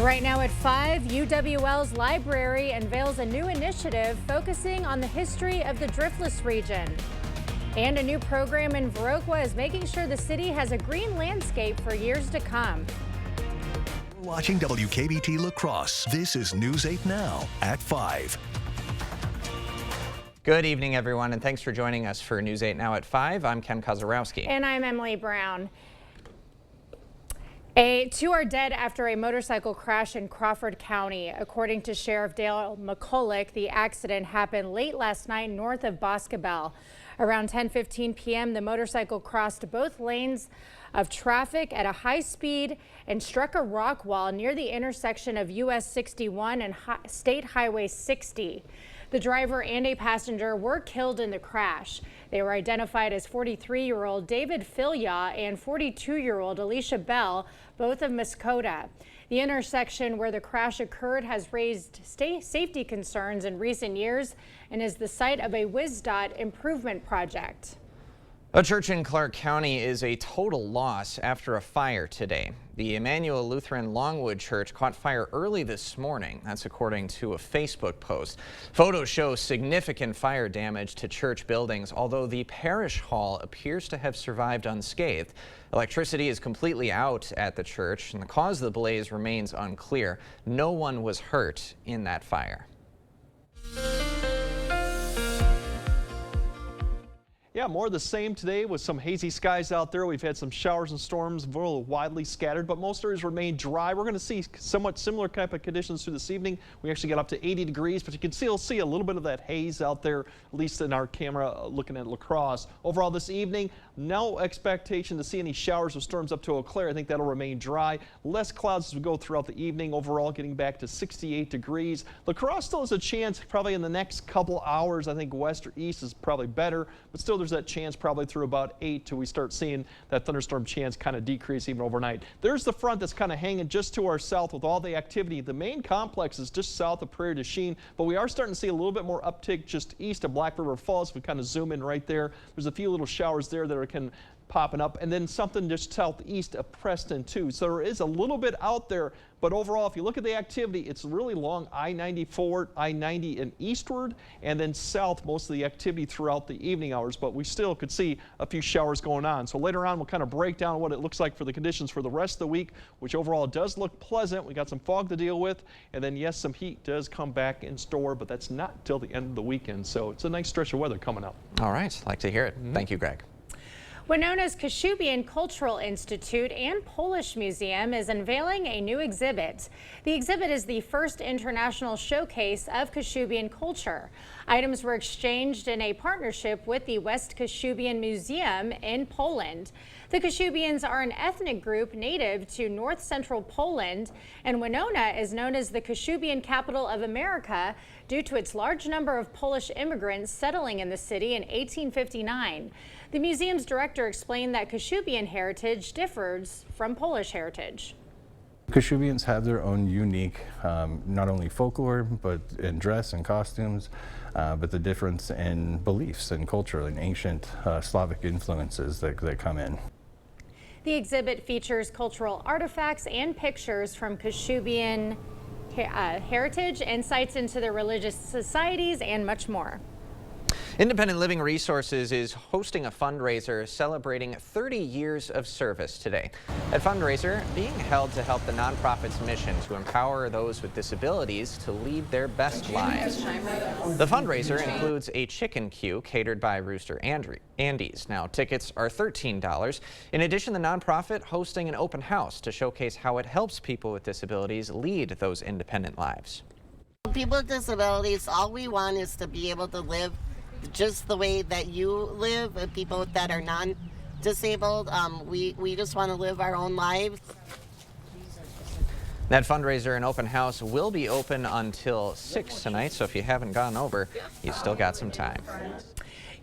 Right now at 5, UWL's library unveils a new initiative focusing on the history of the Driftless region. And a new program in Viroqua is making sure the city has a green landscape for years to come. Watching WKBT La Crosse. This is News 8 Now at 5. Good evening, everyone, and thanks for joining us for News 8 Now at 5. I'm Ken Kozarowski. And I'm Emily Brown. Two are dead after a motorcycle crash in Crawford County. According to Sheriff Dale McCulloch, the accident happened late last night north of Boscobel. Around 10:15 p.m., the motorcycle crossed both lanes of traffic at a high speed and struck a rock wall near the intersection of US 61 and State Highway 60. The driver and a passenger were killed in the crash. They were identified as 43-year-old David Filya and 42-year-old Alicia Bell, both of Muskota. The intersection where the crash occurred has raised safety concerns in recent years and is the site of a WSDOT improvement project. A church in Clark County is a total loss after a fire today. The Emmanuel Lutheran Longwood Church caught fire early this morning. That's according to a Facebook post. Photos show significant fire damage to church buildings, although the parish hall appears to have survived unscathed. Electricity is completely out at the church, and the cause of the blaze remains unclear. No one was hurt in that fire. Yeah, more of the same today with some hazy skies out there. We've had some showers and storms, a little widely scattered, but most areas remain dry. We're going to see somewhat similar type of conditions through this evening. We actually get up to 80 degrees, but you can still see a little bit of that haze out there, at least in our camera looking at La Crosse. Overall this evening, no expectation to see any showers or storms up to Eau Claire. I think that'll remain dry. Less clouds as we go throughout the evening. Overall getting back to 68 degrees. La Crosse still has a chance probably in the next couple hours. I think west or east is probably better, but still there's that chance probably through about 8 till we start seeing that thunderstorm chance kind of decrease even overnight. There's the front that's kind of hanging just to our south with all the activity. The main complex is just south of Prairie du Chien, but we are starting to see a little bit more uptick just east of Black River Falls. If we kind of zoom in right there, there's a few little showers there that are popping up, and then something just southeast of Preston too. So there is a little bit out there, but overall, if you look at the activity, it's really long I-94, I-90 and eastward, and then south most of the activity throughout the evening hours, but we still could see a few showers going on. So later on, we'll kind of break down what it looks like for the conditions for the rest of the week, which overall does look pleasant. We got some fog to deal with, and then yes, some heat does come back in store, but that's not till the end of the weekend. So it's a nice stretch of weather coming up. All right, like to hear it. Thank you, Greg. Winona's Kashubian Cultural Institute and Polish Museum is unveiling a new exhibit. The exhibit is the first international showcase of Kashubian culture. Items were exchanged in a partnership with the West Kashubian Museum in Poland. The Kashubians are an ethnic group native to north-central Poland, and Winona is known as the Kashubian capital of America due to its large number of Polish immigrants settling in the city in 1859. The museum's director explained that Kashubian heritage differs from Polish heritage. Kashubians have their own unique, not only folklore, but in dress and costumes, but the difference in beliefs and culture and ancient Slavic influences that come in. The exhibit features cultural artifacts and pictures from Kashubian heritage, insights into their religious societies, and much more. Independent Living Resources is hosting a fundraiser celebrating 30 years of service today. That fundraiser being held to help the nonprofit's mission to empower those with disabilities to lead their best lives. The fundraiser includes a chicken queue catered by Rooster Andy's. Now, tickets are $13. In addition, the nonprofit hosting an open house to showcase how it helps people with disabilities lead those independent lives. People with disabilities, all we want is to be able to live just the way that you live, and people that are non-disabled, we just want to live our own lives. That fundraiser and open house will be open until 6 tonight, so if you haven't gone over, you still got some time.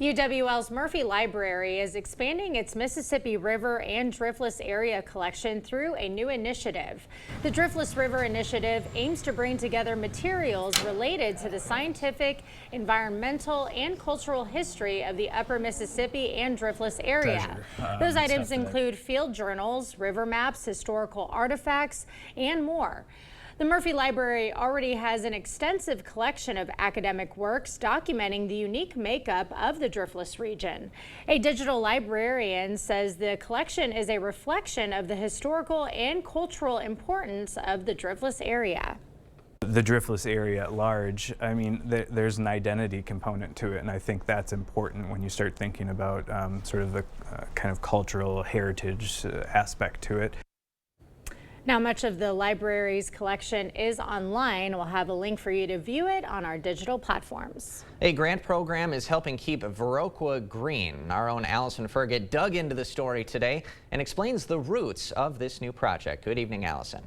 UWL's Murphy Library is expanding its Mississippi River and Driftless area collection through a new initiative. The Driftless River Initiative aims to bring together materials related to the scientific, environmental, and cultural history of the upper Mississippi and Driftless area. Those items include field journals, river maps, historical artifacts, and more. The Murphy Library already has an extensive collection of academic works documenting the unique makeup of the Driftless region. A digital librarian says the collection is a reflection of the historical and cultural importance of the Driftless area. The Driftless area at large, I mean, there's an identity component to it, and I think that's important when you start thinking about sort of the kind of cultural heritage aspect to it. Now, much of the library's collection is online. We'll have a link for you to view it on our digital platforms. A grant program is helping keep Viroqua green. Our own Allison Ferget dug into the story today and explains the roots of this new project. Good evening, Allison.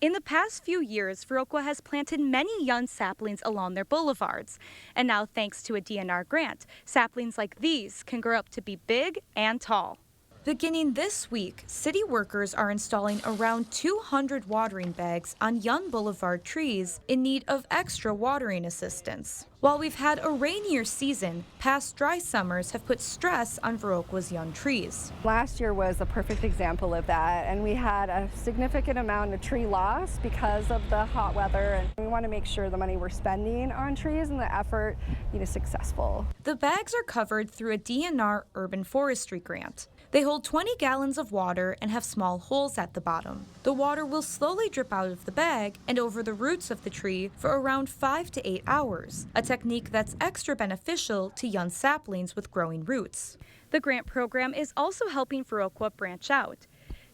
In the past few years, Viroqua has planted many young saplings along their boulevards. And now, thanks to a DNR grant, saplings like these can grow up to be big and tall. Beginning this week, city workers are installing around 200 watering bags on young boulevard trees in need of extra watering assistance. While we've had a rainier season, past dry summers have put stress on Viroqua's young trees. Last year was a perfect example of that, and we had a significant amount of tree loss because of the hot weather, and we want to make sure the money we're spending on trees and the effort is successful. The bags are covered through a DNR urban forestry grant. They hold 20 gallons of water and have small holes at the bottom. The water will slowly drip out of the bag and over the roots of the tree for around 5 to 8 hours, a technique that's extra beneficial to young saplings with growing roots. The grant program is also helping Viroqua branch out.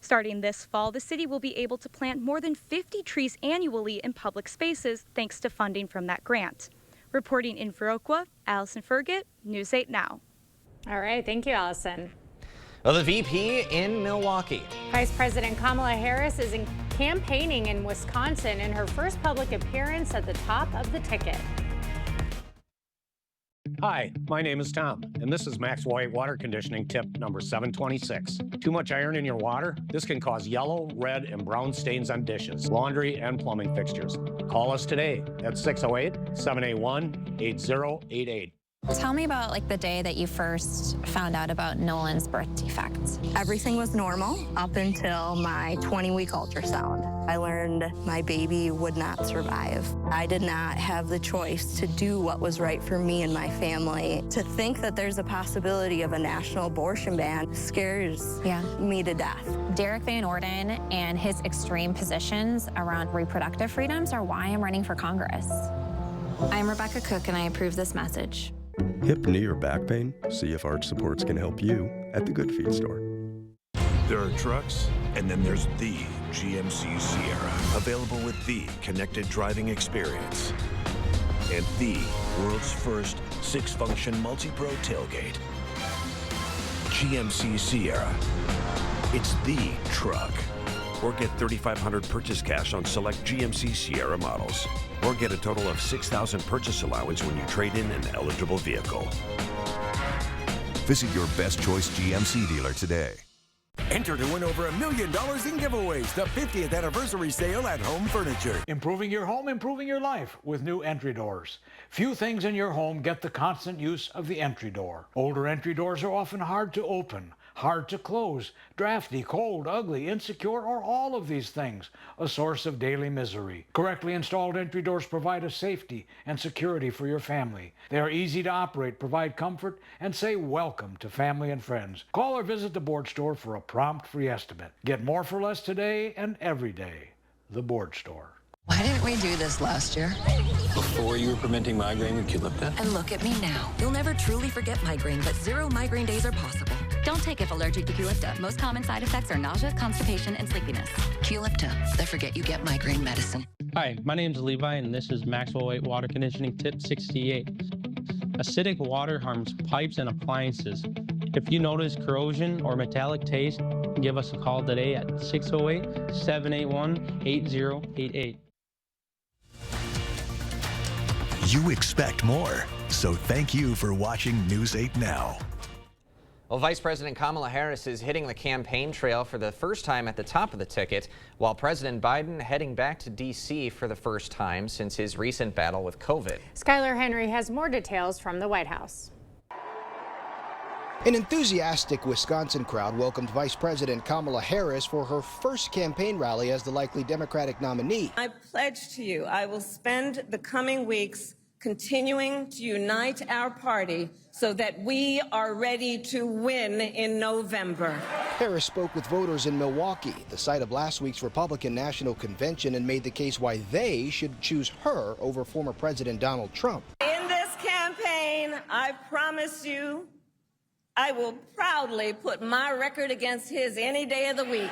Starting this fall, the city will be able to plant more than 50 trees annually in public spaces thanks to funding from that grant. Reporting in Viroqua, Allison Ferget, News 8 Now. All right, thank you, Allison. Well, the VP in Milwaukee. Vice President Kamala Harris is campaigning in Wisconsin in her first public appearance at the top of the ticket. Hi, my name is Tom, and this is Max White water conditioning tip number 726. Too much iron in your water? This can cause yellow, red, and brown stains on dishes, laundry, and plumbing fixtures. Call us today at 608-781-8088. Tell me about the day that you first found out about Nolan's birth defect. Everything was normal up until my 20-week ultrasound. I learned my baby would not survive. I did not have the choice to do what was right for me and my family. To think that there's a possibility of a national abortion ban scares me to death. Derek Van Orden and his extreme positions around reproductive freedoms are why I'm running for Congress. I'm Rebecca Cook, and I approve this message. Hip, knee, or back pain? See if Arch Supports can help you at the Good Feet store. There are trucks, and then there's the GMC Sierra, available with the connected driving experience and the world's first 6-function multi-pro tailgate. GMC Sierra. It's the truck. Or get $3,500 purchase cash on select GMC Sierra models. Or get a total of $6,000 purchase allowance when you trade in an eligible vehicle. Visit your best choice GMC dealer today. Enter to win over $1 million in giveaways. The 50th anniversary sale at Home Furniture. Improving your home, improving your life with new entry doors. Few things in your home get the constant use of the entry door. Older entry doors are often hard to open, hard to close, drafty, cold, ugly, insecure, or all of these things, a source of daily misery. Correctly installed entry doors provide a safety and security for your family. They are easy to operate, provide comfort, and say welcome to family and friends. Call or visit the Board Store for a prompt free estimate. Get more for less today and every day. The Board Store. Why didn't we do this last year? Before you were preventing migraine with Qulipta? And look at me now. You'll never truly forget migraine, but 0 migraine days are possible. Don't take if allergic to Qulipta. Most common side effects are nausea, constipation, and sleepiness. Qulipta, the forget you get migraine medicine. Hi, my name is Levi, and this is Maxwell White Water Conditioning Tip 68. Acidic water harms pipes and appliances. If you notice corrosion or metallic taste, give us a call today at 608-781-8088. You expect more, so thank you for watching News 8 Now. Well, Vice President Kamala Harris is hitting the campaign trail for the first time at the top of the ticket, while President Biden heading back to D.C. for the first time since his recent battle with COVID. Skylar Henry has more details from the White House. An enthusiastic Wisconsin crowd welcomed Vice President Kamala Harris for her first campaign rally as the likely Democratic nominee. I pledge to you I will spend the coming weeks continuing to unite our party so that we are ready to win in November. Harris spoke with voters in Milwaukee, the site of last week's Republican National Convention, and made the case why they should choose her over former President Donald Trump. In this campaign, I promise you, I will proudly put my record against his any day of the week.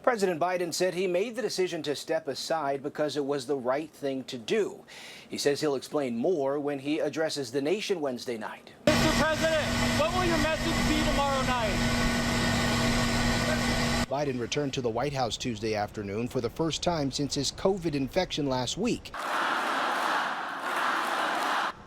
President Biden said he made the decision to step aside because it was the right thing to do. He says he'll explain more when he addresses the nation Wednesday night. Mr. President, what will your message be tomorrow night? Biden returned to the White House Tuesday afternoon for the first time since his COVID infection last week.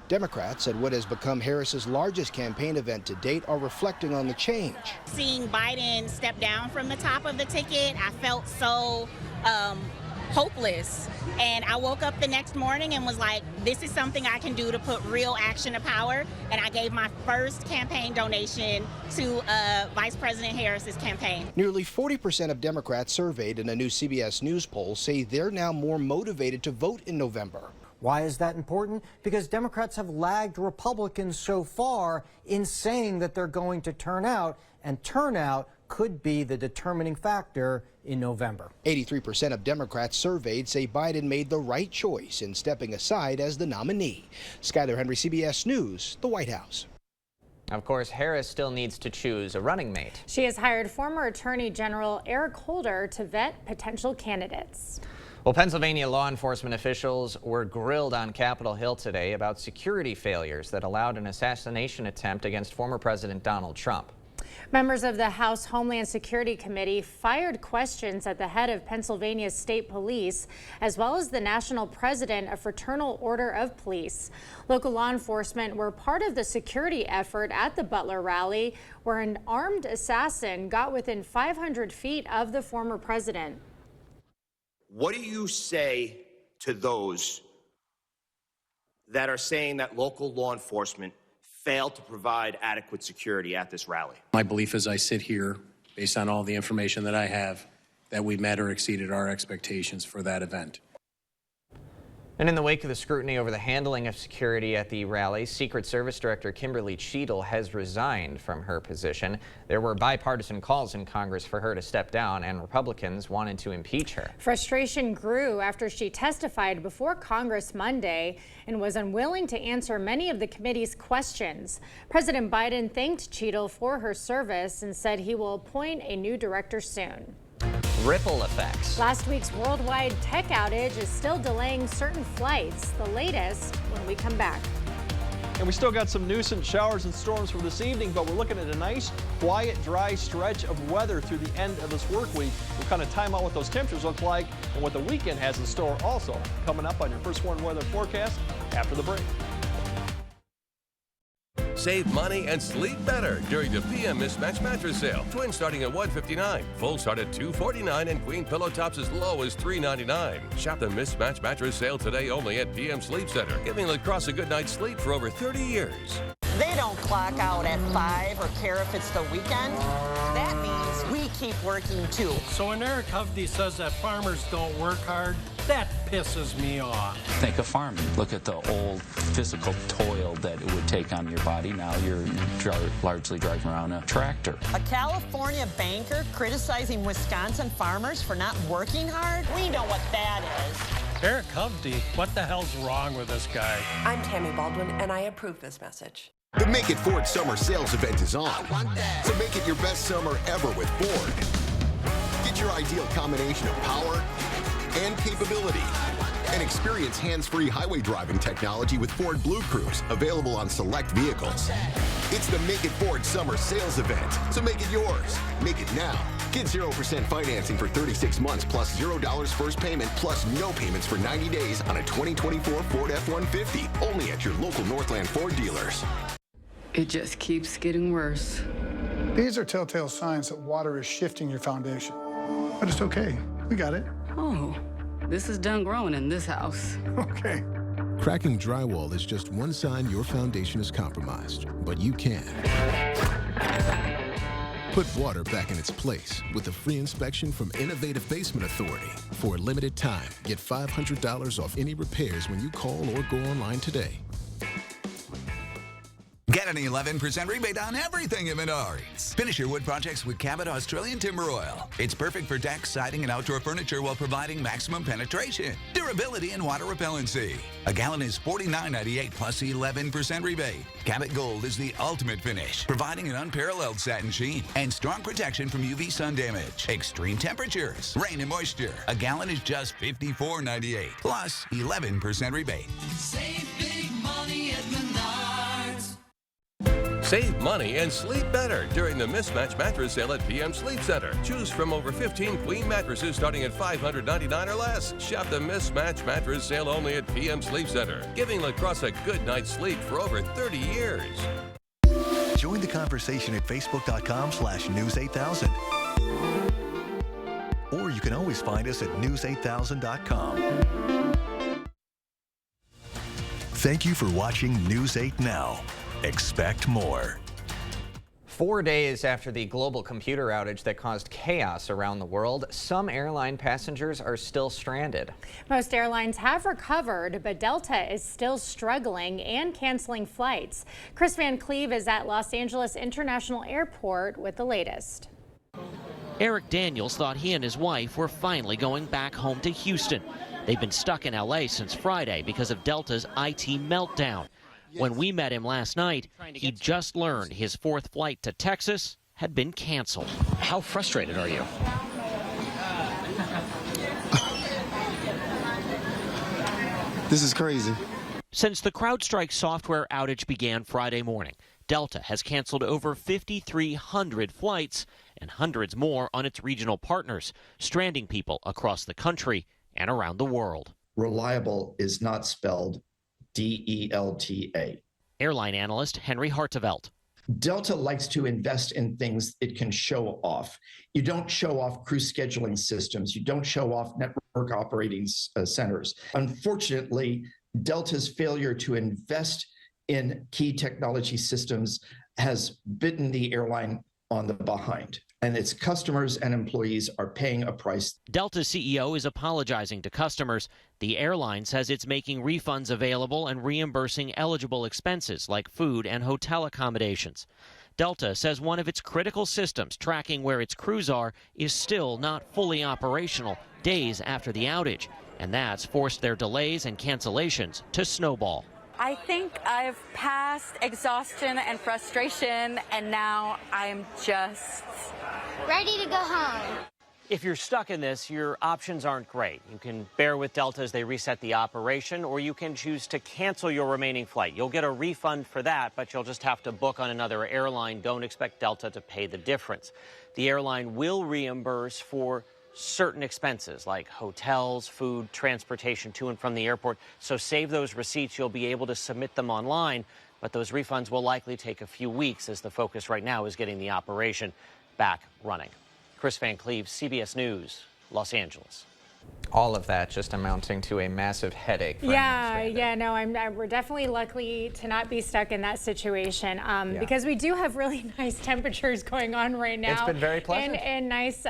Democrats at what has become Harris's largest campaign event to date are reflecting on the change. Seeing Biden step down from the top of the ticket, I felt so hopeless. And I woke up the next morning and was like, this is something I can do to put real action to power. And I gave my first campaign donation to Vice President Harris's campaign. Nearly 40% of Democrats surveyed in a new CBS News poll say they're now more motivated to vote in November. Why is that important? Because Democrats have lagged Republicans so far in saying that they're going to turn out, and turnout could be the determining factor in November. 83% of Democrats surveyed say Biden made the right choice in stepping aside as the nominee. Skyler Henry, CBS News, the White House. Of course, Harris still needs to choose a running mate. She has hired former Attorney General Eric Holder to vet potential candidates. Well, Pennsylvania law enforcement officials were grilled on Capitol Hill today about security failures that allowed an assassination attempt against former President Donald Trump. Members of the House Homeland Security Committee fired questions at the head of Pennsylvania's state police, as well as the national president of Fraternal Order of Police. Local law enforcement were part of the security effort at the Butler rally, where an armed assassin got within 500 feet of the former president. What do you say to those that are saying that local law enforcement failed to provide adequate security at this rally? My belief as I sit here, based on all the information that I have, that we met or exceeded our expectations for that event. And in the wake of the scrutiny over the handling of security at the rally, Secret Service Director Kimberly Cheadle has resigned from her position. There were bipartisan calls in Congress for her to step down, and Republicans wanted to impeach her. Frustration grew after she testified before Congress Monday and was unwilling to answer many of the committee's questions. President Biden thanked Cheadle for her service and said he will appoint a new director soon. Ripple effects. Last week's worldwide tech outage is still delaying certain flights. The latest when we come back. And we still got some nuisance showers and storms for this evening, but we're looking at a nice, quiet, dry stretch of weather through the end of this work week. We'll kind of time out what those temperatures look like and what the weekend has in store also. Coming up on your First Warn weather forecast after the break. Save money and sleep better during the PM Mismatch Mattress Sale. Twin starting at $159, full start at $249, and queen pillow tops as low as $399. Shop the Mismatch Mattress Sale today only at PM Sleep Center, giving La Crosse a good night's sleep for over 30 years. They don't clock out at 5 or care if it's the weekend. That means we keep working too. So when Eric Hovde says that farmers don't work hard, that pisses me off. Think of farming. Look at the old physical toil that it would take on your body. Now you're largely driving around a tractor. A California banker criticizing Wisconsin farmers for not working hard? We know what that is. Eric Hovde, what the hell's wrong with this guy? I'm Tammy Baldwin, and I approve this message. The Make It Ford Summer Sales Event is on. So make it your best summer ever with Ford. Get your ideal combination of power and capability. And experience hands-free highway driving technology with Ford Blue Cruise, available on select vehicles. It's the Make It Ford Summer Sales Event, so make it yours. Make it now. Get 0% financing for 36 months plus $0 first payment plus no payments for 90 days on a 2024 Ford F-150, only at your local Northland Ford dealers. It just keeps getting worse. These are telltale signs that water is shifting your foundation. But it's okay. We got it. Oh, this is done growing in this house. Okay. Cracking drywall is just one sign your foundation is compromised, but you can. Put water back in its place with a free inspection from Innovative Basement Authority. For a limited time, get $500 off any repairs when you call or go online today. Get an 11% rebate on everything at Menards. Finish your wood projects with Cabot Australian Timber Oil. It's perfect for decks, siding, and outdoor furniture while providing maximum penetration, durability, and water repellency. A gallon is $49.98 plus 11% rebate. Cabot Gold is the ultimate finish, providing an unparalleled satin sheen and strong protection from UV sun damage, extreme temperatures, rain, and moisture. A gallon is just $54.98 plus 11% rebate. Save big money at Menards. Save money and sleep better during the Mismatch Mattress Sale at PM Sleep Center. Choose from over 15 queen mattresses starting at $599 or less. Shop the Mismatch Mattress Sale only at PM Sleep Center, giving La Crosse a good night's sleep for over 30 years. Join the conversation at facebook.com/news8000. Or you can always find us at news8000.com. Thank you for watching News 8 Now. Expect more. 4 days after the global computer outage that caused chaos around the world, some airline passengers are still stranded. Most airlines have recovered, but Delta is still struggling and canceling flights. Chris Van Cleve is at Los Angeles International Airport with the latest. Eric Daniels thought he and his wife were finally going back home to Houston. They've been stuck in LA since Friday because of Delta's IT meltdown. When we met him last night, he just learned his fourth flight to Texas had been canceled. How frustrated are you? This is crazy. Since the CrowdStrike software outage began Friday morning, Delta has canceled over 5,300 flights and hundreds more on its regional partners, stranding people across the country and around the world. Reliable is not spelled DELTA. Airline analyst Henry Hartevelt. Delta likes to invest in things it can show off. You don't show off crew scheduling systems. You don't show off network operating centers. Unfortunately, Delta's failure to invest in key technology systems has bitten the airline on the behind, and its customers and employees are paying a price. Delta CEO is apologizing to customers. The airline says it's making refunds available and reimbursing eligible expenses like food and hotel accommodations. Delta says one of its critical systems tracking where its crews are is still not fully operational days after the outage, and that's forced their delays and cancellations to snowball. I think I've passed exhaustion and frustration, and now I'm just ready to go home. If you're stuck in this, your options aren't great. You can bear with Delta as they reset the operation, or you can choose to cancel your remaining flight. You'll get a refund for that, but you'll just have to book on another airline. Don't expect Delta to pay the difference. The airline will reimburse for certain expenses like hotels, food, transportation to and from the airport. So save those receipts. You'll be able to submit them online, but those refunds will likely take a few weeks as the focus right now is getting the operation back running. Chris Van Cleve, CBS News, Los Angeles. All of that just amounting to a massive headache. For we're definitely lucky to not be stuck in that situation because we do have really nice temperatures going on right now. It's been very pleasant. And nice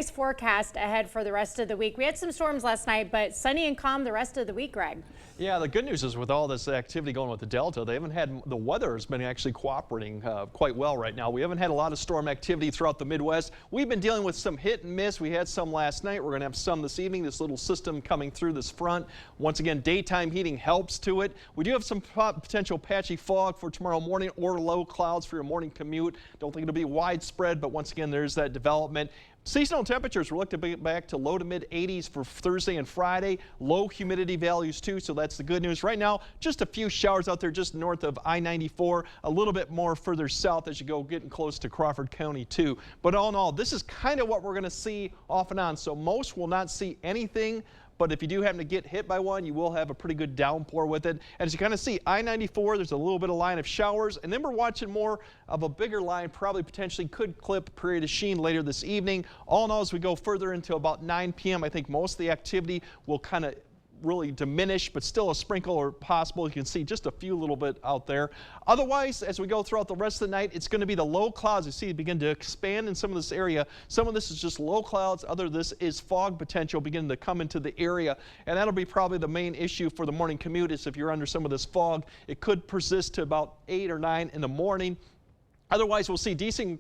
forecast ahead for the rest of the week. We had some storms last night, but sunny and calm the rest of the week, Greg. Yeah, the good news is with all this activity going with the Delta, they haven't had, the weather has been actually cooperating quite well right now. We haven't had a lot of storm activity throughout the Midwest. We've been dealing with some hit and miss. We had some last night. We're going to have some this evening. This little system coming through this front. Once again, daytime heating helps to it. We do have some potential patchy fog for tomorrow morning or low clouds for your morning commute. Don't think it'll be widespread, but once again, there's that development. Seasonal temperatures, we're looking to be back to low to mid 80s for Thursday and Friday. Low humidity values too, so that's the good news. Right now, just a few showers out there just north of I-94, a little bit more further south as you go getting close to Crawford County too. But all in all, this is kind of what we're going to see off and on. So most will not see anything. But if you do happen to get hit by one, you will have a pretty good downpour with it. And as you kind of see, I-94, there's a little bit of line of showers. And then we're watching more of a bigger line, probably potentially could clip Prairie du Chien later this evening. All in all, as we go further into about 9 p.m., I think most of the activity will kind of really diminish, but still a sprinkle or possible. You can see just a few little bit out there. Otherwise, as we go throughout the rest of the night, it's going to be the low clouds. You see begin to expand in some of this area. Some of this is just low clouds. Other of this is fog potential beginning to come into the area. And that'll be probably the main issue for the morning commute is if you're under some of this fog, it could persist to about 8 or 9 in the morning. Otherwise, we'll see decreasing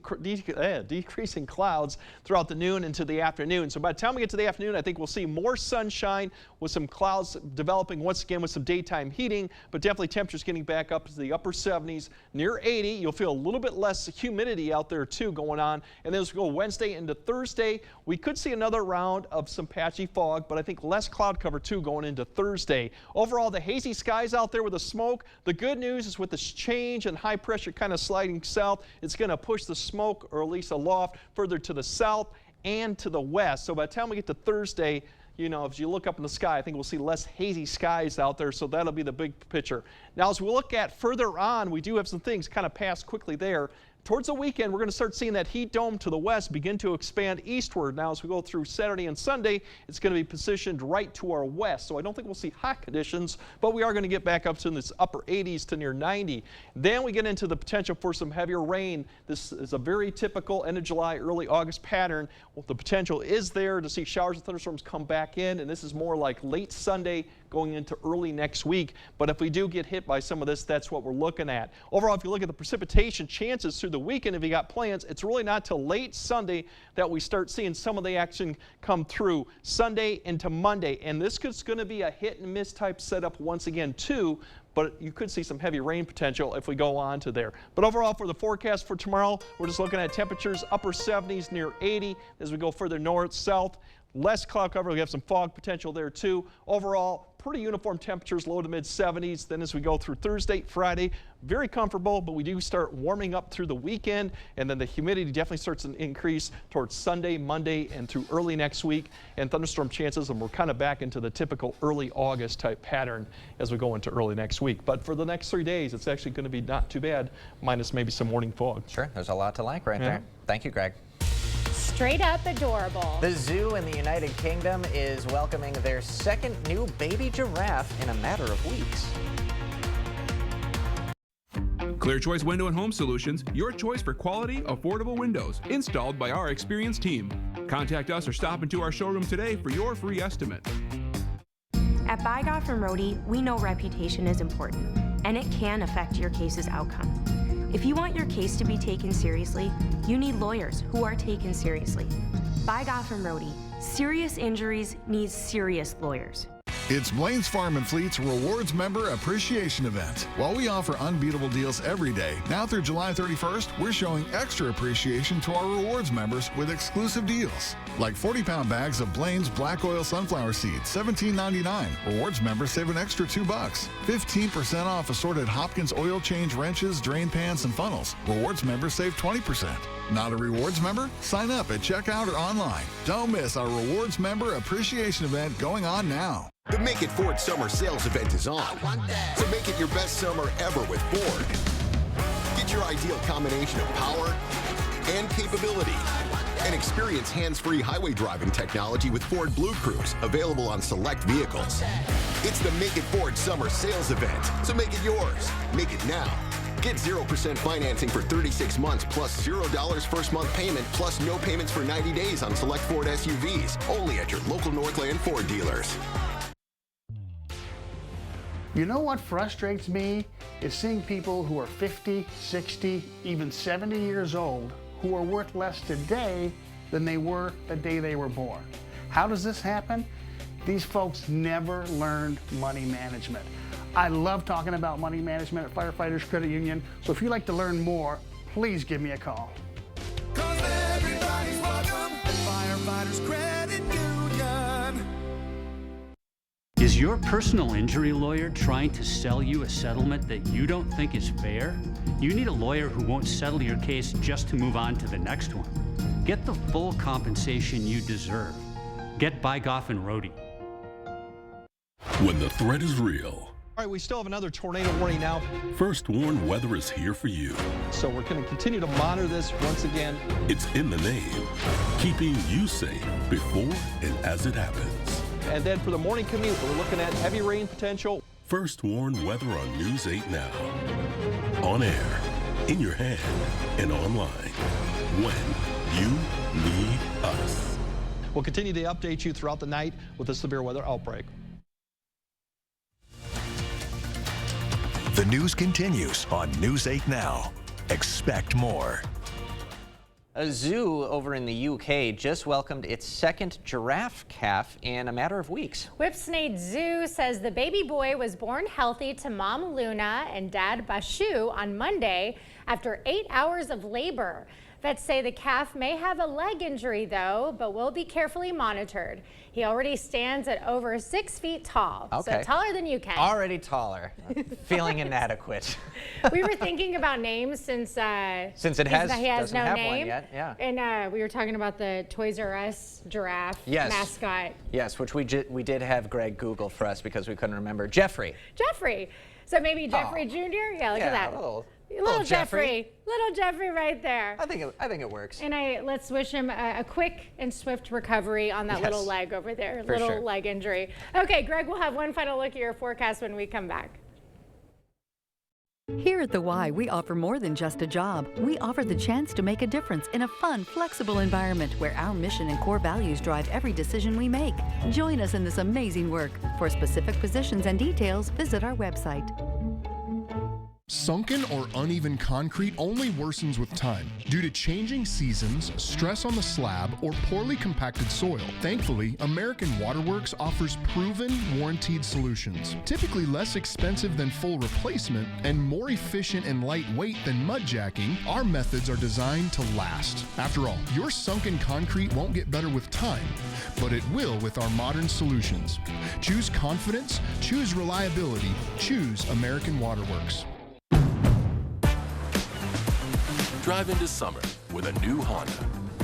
clouds throughout the noon into the afternoon. So by the time we get to the afternoon, I think we'll see more sunshine with some clouds developing once again with some daytime heating, but definitely temperatures getting back up to the upper 70s, near 80. You'll feel a little bit less humidity out there too going on. And then as we go Wednesday into Thursday, we could see another round of some patchy fog, but I think less cloud cover too going into Thursday. Overall, the hazy skies out there with the smoke. The good news is with this change and high pressure kind of sliding south, it's going to push the smoke, or at least aloft, further to the south and to the west. So by the time we get to Thursday, you know, as you look up in the sky, I think we'll see less hazy skies out there, so that'll be the big picture. Now, as we look at further on, we do have some things kind of pass quickly there. Towards the weekend, we're going to start seeing that heat dome to the west begin to expand eastward. Now, as we go through Saturday and Sunday, it's going to be positioned right to our west. So I don't think we'll see hot conditions, but we are going to get back up to this upper 80s to near 90. Then we get into the potential for some heavier rain. This is a very typical end of July, early August pattern. Well, the potential is there to see showers and thunderstorms come back in, and this is more like late Sunday going into early next week. But if we do get hit by some of this, that's what we're looking at. Overall, if you look at the precipitation chances through the weekend, if you got plans, it's really not till late Sunday that we start seeing some of the action come through Sunday into Monday. And this is going to be a hit and miss type setup once again too, but you could see some heavy rain potential if we go on to there. But overall, for the forecast for tomorrow, we're just looking at temperatures upper 70s near 80. As we go further north, south, less cloud cover. We have some fog potential there too. Overall, pretty uniform temperatures, low to mid 70s. Then as we go through Thursday, Friday, very comfortable, but we do start warming up through the weekend, and then the humidity definitely starts to increase towards Sunday, Monday, and through early next week. And thunderstorm chances, and we're kind of back into the typical early August type pattern as we go into early next week. But for the next 3 days, it's actually going to be not too bad, minus maybe some morning fog. Sure, there's a lot to like right there. Thank you, Greg. Straight up adorable. The zoo in the United Kingdom is welcoming their second new baby giraffe in a matter of weeks. Clear Choice Window and Home Solutions, your choice for quality, affordable windows, installed by our experienced team. Contact us or stop into our showroom today for your free estimate. At Bygoff and Rohde, we know reputation is important, and it can affect your case's outcome. If you want your case to be taken seriously, you need lawyers who are taken seriously. Bygoff and Rohde, serious injuries need serious lawyers. It's Blaine's Farm and Fleet's Rewards Member Appreciation Event. While we offer unbeatable deals every day, now through July 31st, we're showing extra appreciation to our rewards members with exclusive deals. Like 40-pound bags of Blaine's Black Oil Sunflower Seeds, $17.99. Rewards members save an extra $2. 15% off assorted Hopkins oil change wrenches, drain pans, and funnels. Rewards members save 20%. Not a rewards member? Sign up at checkout or online. Don't miss our Rewards Member Appreciation Event going on now. The Make It Ford Summer Sales Event is on. So make it your best summer ever with Ford. Get your ideal combination of power and capability. And experience hands-free highway driving technology with Ford Blue Cruise, available on select vehicles. It's the Make It Ford Summer Sales Event, so make it yours. Make it now. Get 0% financing for 36 months plus $0 first month payment plus no payments for 90 days on select Ford SUVs. Only at your local Northland Ford dealers. You know what frustrates me is seeing people who are 50, 60, even 70 years old who are worth less today than they were the day they were born. How does this happen? These folks never learned money management. I love talking about money management at Firefighters Credit Union, so if you'd like to learn more, please give me a call. 'Cause everybody's welcome at Firefighters Credit Union. Is your personal injury lawyer trying to sell you a settlement that you don't think is fair? You need a lawyer who won't settle your case just to move on to the next one. Get the full compensation you deserve. Get Bygoff and Rohde. When the threat is real. All right, we still have another tornado warning now. First Warn Weather is here for you. So we're going to continue to monitor this once again. It's in the name, keeping you safe before and as it happens. And then for the morning commute, we're looking at heavy rain potential. First warn weather on News 8 Now. On air, in your hand, and online. When you need us. We'll continue to update you throughout the night with a severe weather outbreak. The news continues on News 8 Now. Expect more. A zoo over in the UK just welcomed its second giraffe calf in a matter of weeks. Whipsnade Zoo says the baby boy was born healthy to mom Luna and dad Bashu on Monday after 8 hours of labor. Vets say the calf may have a leg injury though, but will be carefully monitored. He already stands at over 6 feet tall, Okay. so taller than you, Ken. Already taller. Feeling inadequate. We were thinking about names since Since it he has doesn't no have name. one yet, yeah. And we were talking about the Toys R Us giraffe mascot. Yes, which we did have Greg Google for us because we couldn't remember. Jeffrey. Jeffrey. So maybe Jeffrey Jr.? Yeah, look at that. Little Jeffrey. Little Jeffrey right there. I think it works. And let's wish him a quick and swift recovery on that little leg over there. For little sure. leg injury. Okay, Greg, we'll have one final look at your forecast when we come back. Here at The Y, we offer more than just a job. We offer the chance to make a difference in a fun, flexible environment where our mission and core values drive every decision we make. Join us in this amazing work. For specific positions and details, visit our website. Sunken or uneven concrete only worsens with time due to changing seasons, stress on the slab, or poorly compacted soil. Thankfully, American Waterworks offers proven, warranted solutions. Typically less expensive than full replacement and more efficient and lightweight than mud jacking, our methods are designed to last. After all, your sunken concrete won't get better with time, but it will with our modern solutions. Choose confidence, choose reliability, choose American Waterworks. Drive into summer with a new Honda.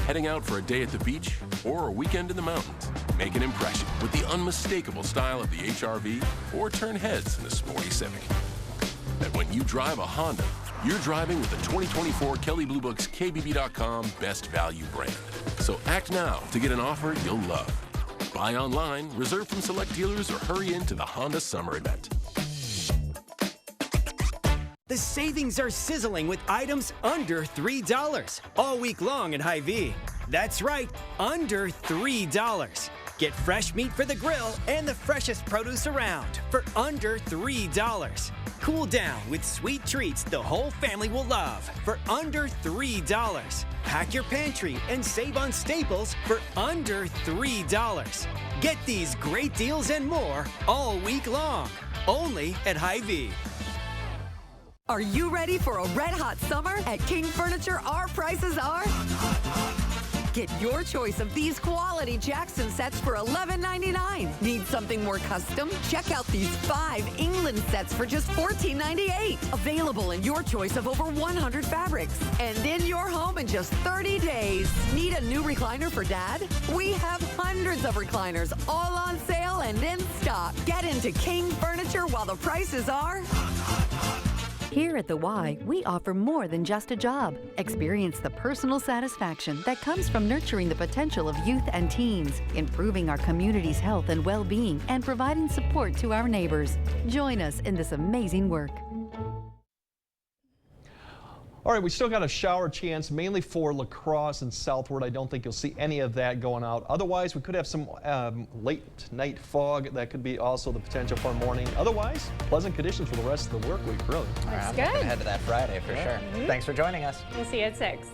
Heading out for a day at the beach or a weekend in the mountains. Make an impression with the unmistakable style of the HR-V or turn heads in the sporty Civic. And when you drive a Honda, you're driving with the 2024 Kelley Blue Book's KBB.com Best Value brand. So act now to get an offer you'll love. Buy online, reserve from select dealers, or hurry into the Honda Summer Event. The savings are sizzling with items under $3 all week long at Hy-Vee. That's right, under $3. Get fresh meat for the grill and the freshest produce around for under $3. Cool down with sweet treats the whole family will love for under $3. Pack your pantry and save on staples for under $3. Get these great deals and more all week long, only at Hy-Vee. Are you ready for a red-hot summer? At King Furniture, our prices are... Get your choice of these quality Jackson sets for $11.99. Need something more custom? Check out these 5 England sets for just $14.98. Available in your choice of over 100 fabrics. And in your home in just 30 days. Need a new recliner for Dad? We have hundreds of recliners all on sale and in stock. Get into King Furniture while the prices are... Here at The Y, we offer more than just a job. Experience the personal satisfaction that comes from nurturing the potential of youth and teens, improving our community's health and well-being, and providing support to our neighbors. Join us in this amazing work. All right, we still got a shower chance, mainly for La Crosse and southward. I don't think you'll see any of that going out. Otherwise, we could have some late night fog. That could be also the potential for morning. Otherwise, pleasant conditions for the rest of the work week, really. That's I'm good. looking ahead to that Friday for sure. Thanks for joining us. We'll see you at 6.